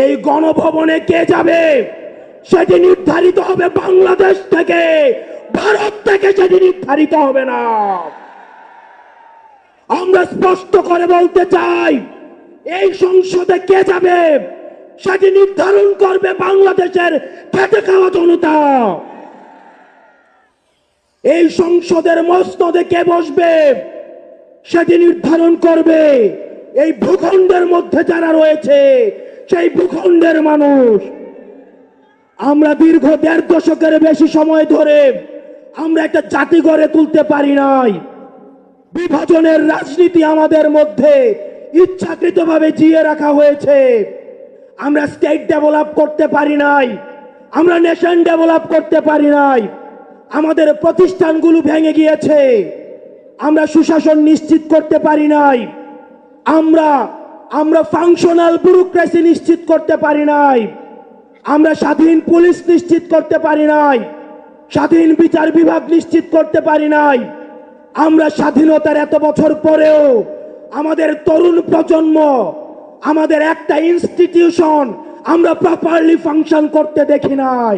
এই গণভবনে কে যাবে সেটি নির্ধারিত হবে বাংলাদেশ থেকে, ভারত থেকে সেটি নির্ধারিত হবে না। আমরা স্পষ্ট করে বলতে চাই, এই সংসদে কে যাবে সেটি নির্ধারণ করবে বাংলাদেশের খেটে খাওয়া জনতা। এই সংসদের মসনদে কে বসবে সেটি নির্ধারণ করবে এই ভূখণ্ডের মধ্যে যারা রয়েছে সেই ভূখণ্ডের মানুষ। আমরা দীর্ঘ ১.৫ দশকের বেশি সময় ধরে আমরা একটা জাতি গড়ে তুলতে পারি নাই। বিভাজনের রাজনীতি আমাদের মধ্যে ইচ্ছাকৃতভাবে জিয়ে রাখা হয়েছে। আমরা স্টেট ডেভেলপ করতে পারি নাই, আমরা নেশন ডেভেলপ করতে পারি নাই। আমাদের প্রতিষ্ঠানগুলো ভেঙে গিয়েছে, আমরা সুশাসন নিশ্চিত করতে পারি নাই। আমরা ফাংশনাল ব্যুরোক্রেসি নিশ্চিত করতে পারি নাই। আমরা স্বাধীন পুলিশ নিশ্চিত করতে পারি নাই, স্বাধীন বিচার বিভাগ নিশ্চিত করতে পারি নাই। আমরা স্বাধীনতার এত বছর পরেও আমাদের তরুণ প্রজন্ম, আমাদের একটা ইনস্টিটিউশন আমরা প্রপারলি ফাংশন করতে দেখি নাই।